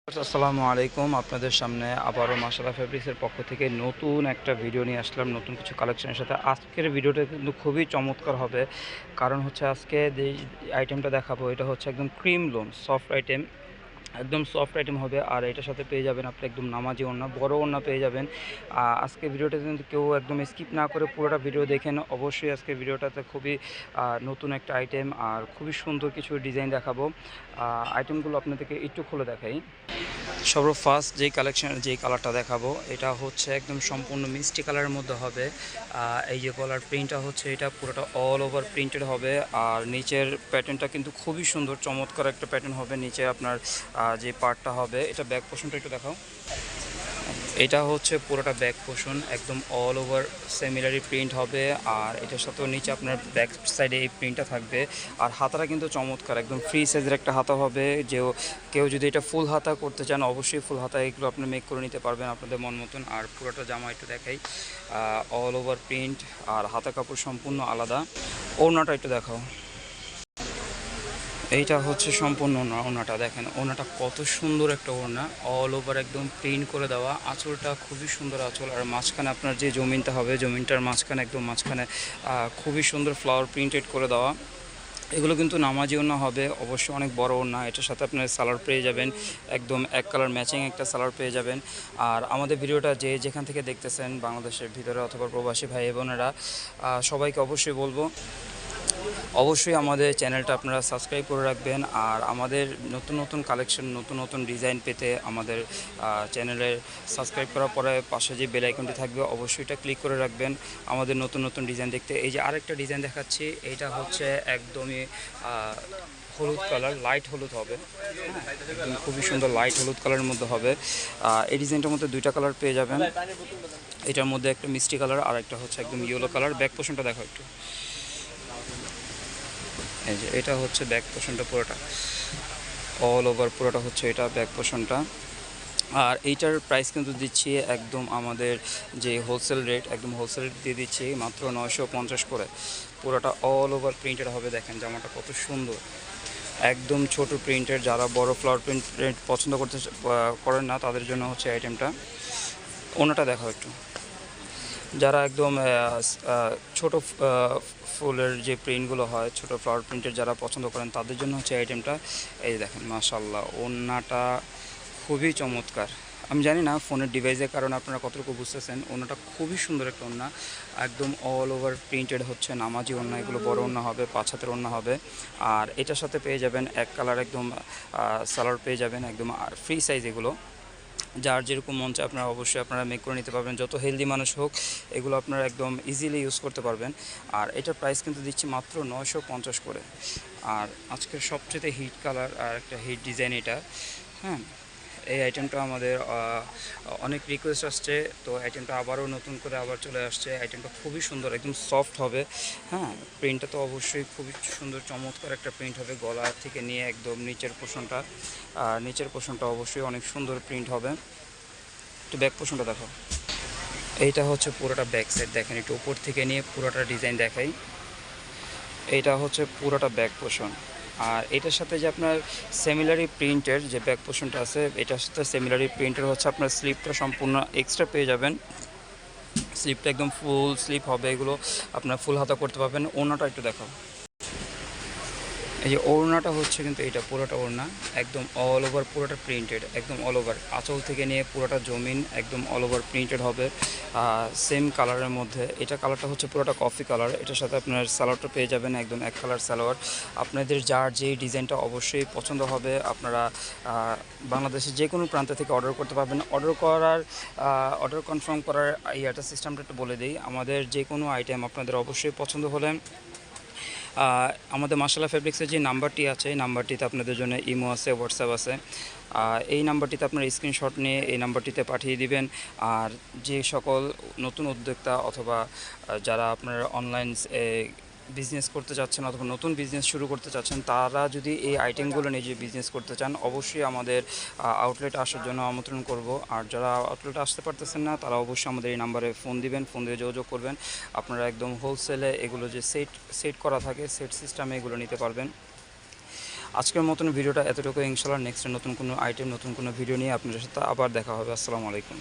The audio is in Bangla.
আসসালামু আলাইকুম। আপনাদের সামনে আবারও মাশাআল্লাহ ফেব্রিক্সের পক্ষ থেকে নতুন একটা ভিডিও নিয়ে আসলাম, নতুন কিছু কালেকশনের সাথে। আজকের ভিডিওটা কিন্তু খুবই চমৎকার হবে, কারণ হচ্ছে আজকে যেই আইটেমটা দেখাবো এটা হচ্ছে একদম ক্রিম লোন সফট আইটেম, একদম সফট আইটেম হবে। আর এটার সাথে পেয়ে যাবেন আপনি একদম নামাজি ওড়না, বড় ওড়না পেয়ে যাবেন। আজকে ভিডিওটা কিন্তু কেউ একদম স্কিপ না করে পুরোটা ভিডিও দেখেন। অবশ্যই আজকে ভিডিওটাতে খুবই নতুন একটা আইটেম আর খুবই সুন্দর কিছু ডিজাইন দেখাবো। আইটেমগুলো আপনাদেরকে একটু খুলে দেখাই। ফার্স্ট যেই কালারটা দেখাবো এটা হচ্ছে একদম সম্পূর্ণ মিষ্টি কালারের মধ্যে হবে। এই যে গলার প্রিন্টটা হচ্ছে এটা পুরোটা অল ওভার প্রিন্টেড হবে। আর নিচের প্যাটার্নটা কিন্তু খুবই সুন্দর, চমৎকার একটা প্যাটার্ন হবে। নিচে আপনার যে পার্টটা হবে, এটা ব্যাক পোর্শনটা একটু দেখাও। এটা হচ্ছে পুরোটা ব্যাক পোর্শন, একদম অল ওভার সিমিলারি প্রিন্ট হবে। আর এটার সাথেও নিচে আপনার ব্যাক সাইডে এই প্রিন্টটা থাকবে। আর হাতাটা কিন্তু চমৎকার, একদম ফ্রি সাইজের একটা হাতা হবে। কেউ যদি এটা ফুল হাতা করতে চান, অবশ্যই ফুল হাতা এগুলো আপনি মেক করে নিতে পারবেন আপনাদের মন মতন। আর পুরোটা জামা একটু দেখাই, অল ওভার প্রিন্ট আর হাতা কাপড় সম্পূর্ণ আলাদা। ওড়নাটা একটু দেখাও। এইটা হচ্ছে সম্পূর্ণ ওড়নাটা দেখেন, ওড়নাটা কত সুন্দর একটা ওড়না, অল ওভার একদম প্রিন্ট করে দেওয়া। আঁচলটা খুবই সুন্দর আঁচল। আর মাঝখানে আপনার যে জমিনটা হবে, জমিনটার মাঝখানে একদম মাঝখানে খুবই সুন্দর ফ্লাওয়ার প্রিন্টেড করে দেওয়া। এগুলো কিন্তু নামাজি ওড়না হবে, অবশ্যই অনেক বড় ওড়না। এটার সাথে আপনার সালোয়ার পেয়ে যাবেন, একদম এক কালার ম্যাচিং একটা সালোয়ার পেয়ে যাবেন। আর আমাদের ভিডিওটা যেখান থেকে দেখতেছেন, বাংলাদেশের ভিতরে অথবা প্রবাসী ভাই বোনেরা, সবাইকে অবশ্যই বলবো অবশ্যই আমাদের চ্যানেলটা আপনারা সাবস্ক্রাইব করে রাখবেন। আর আমাদের নতুন নতুন কালেকশন, নতুন নতুন ডিজাইন পেতে আমাদের চ্যানেলে সাবস্ক্রাইব করার পরে পাশে যে বেল আইকনটি থাকবে অবশ্যই এটা ক্লিক করে রাখবেন আমাদের নতুন নতুন ডিজাইন দেখতে। এই যে আরেকটা ডিজাইন দেখাচ্ছি, এইটা হচ্ছে একদমই হলুদ কালার, লাইট হলুদ হবে। একদম খুবই সুন্দর লাইট হলুদ কালারের মধ্যে হবে। এই ডিজাইনটার মধ্যে দুইটা কালার পেয়ে যাবেন। এটার মধ্যে একটা মিষ্টি কালার আর একটা হচ্ছে একদম ইয়েলো কালার। ব্যাক পোর্শনটা দেখো একটু। এই যে এটা হচ্ছে ব্যাক পোর্শনটা পুরোটা, অল ওভার পুরোটা হচ্ছে এটা ব্যাক পোর্শনটা। আর এইটার প্রাইস কিন্তু দিচ্ছি একদম আমাদের যে হোলসেল রেট, একদম হোলসেল রেট দিয়ে দিচ্ছি মাত্র 950 করে। পুরোটা অল ওভার প্রিন্টেড হবে। দেখেন জামাটা কত সুন্দর, একদম ছোট প্রিন্টের। যারা বড় ফ্লাওয়ার প্রিন্ট পছন্দ করেন না, তাদের জন্য হচ্ছে আইটেমটা। ওনাটা দেখাও একটু। যারা একদম ছোট ফুলের যে প্রিন্টগুলো হয়, ছোট ফ্লাওয়ার প্রিন্টের যারা পছন্দ করেন, তাদের জন্য হচ্ছে আইটেমটা। এই দেখেন মাশাআল্লাহ, ওড়নাটা খুবই চমৎকার। আমি জানি না ফোনের ডিভাইসের কারণে আপনারা কতটুকু বুঝতেছেন। ওড়নাটা খুবই সুন্দর একটা ওড়না, একদম অল ওভার প্রিন্টেড হচ্ছে নামাজি ওড়না। এগুলো বড় ওড়না হবে, 5 হাতের ওড়না হবে। আর এটার সাথে পেয়ে যাবেন এক কালার একদম সালোয়ার পেয়ে যাবেন, একদম ফ্রি সাইজ। এগুলো যার যেরকম মন চায় আপনারা অবশ্যই আপনারা মেক করে নিতে পারবেন। যত হেলদি মানুষ হোক, এগুলো আপনারা একদম ইজিলি ইউজ করতে পারবেন। আর এটার প্রাইস কিন্তু দিচ্ছি মাত্র 950 করে। আর আজকের সবচেয়ে হিট কালার আর একটা হিট ডিজাইন এটা। হ্যাঁ, এই আইটেমটা আমাদের অনেক রিকোয়েস্ট আসছে, তো আইটেমটা আবারও নতুন করে আবার চলে আসছে। আইটেমটা খুবই সুন্দর, একদম সফট হবে। হ্যাঁ, প্রিন্টটা তো অবশ্যই খুবই সুন্দর, চমৎকার একটা প্রিন্ট হবে। গলা থেকে নিয়ে একদম নিচের পোর্শনটা অবশ্যই অনেক সুন্দর প্রিন্ট হবে। একটু ব্যাক পোর্শনটা দেখো। এইটা হচ্ছে পুরোটা ব্যাক সাইড, দেখেন একটু উপর থেকে নিয়ে পুরোটা ডিজাইন দেখাই। এইটা হচ্ছে পুরোটা ব্যাক পোর্শন। আর এটার সাথে যে আপনার সিমিলারি প্রিন্টের যে ব্যাক পোর্শনটা আছে, এটার সাথে সিমিলারি প্রিন্টের হচ্ছে আপনার স্লিপটা সম্পূর্ণ এক্সট্রা পেয়ে যাবেন। স্লিপটা একদম ফুল স্লিপ হবে। এগুলো আপনার ফুল হাতা করতে পারবেন। ওড়নাটা একটু দেখাও। এই যে ওড়নাটা হচ্ছে কিন্তু এটা পুরোটা ওড়না, একদম অল ওভার পুরোটা প্রিন্টেড, একদম অল ওভার আঁচল থেকে নিয়ে পুরোটা জমিন একদম অল ওভার প্রিন্টেড হবে সেম কালারের মধ্যে। এটা কালারটা হচ্ছে পুরোটা কফি কালার। এটার সাথে আপনার সালোয়ারটা পেয়ে যাবেন একদম এক কালার সালোয়ার। আপনাদের যার যেই ডিজাইনটা অবশ্যই পছন্দ হবে, আপনারা বাংলাদেশের যে কোনো প্রান্ত থেকে অর্ডার করতে পারবেন। অর্ডার কনফার্ম করার একটা সিস্টেমটা একটু বলে দিই। আমাদের যে কোনো আইটেম আপনাদের অবশ্যই পছন্দ হলে আমাদের মাশাআল্লাহ ফেব্রিক্সের যে নাম্বারটি আছে, এই নাম্বারটিতে আপনাদের জন্য ইমো আছে, হোয়াটসঅ্যাপ আছে। এই নাম্বারটিতে আপনার স্ক্রিনশট নিয়ে এই নাম্বারটিতে পাঠিয়ে দিবেন। আর যে সকল নতুন উদ্যোক্তা অথবা যারা আপনার অনলাইন বিজনেস করতে চাচ্ছেন অথবা নতুন বিজনেস শুরু করতে চাচ্ছেন, তারা যদি এই আইটেমগুলো নিয়ে যে বিজনেস করতে চান, অবশ্যই আমাদের আউটলেটে আসার জন্য আমন্ত্রণ করব। আর যারা আউটলেটে আসতে পারতেছেন না, তারা অবশ্যই আমাদের এই নাম্বারে ফোন দিবেন, ফোন দিয়ে যোগাযোগ করবেন। আপনারা একদম হোলসেলে এগুলো যে সেট করা থাকে, সেট সিস্টেমে এগুলো নিতে পারবেন। আজকের মতন ভিডিওটা এতটুকু, ইনশাল্লাহ নেক্সট নতুন কোনো আইটেম, নতুন কোনো ভিডিও নিয়ে আপনাদের সাথে আবার দেখা হবে। আসসালামু আলাইকুম।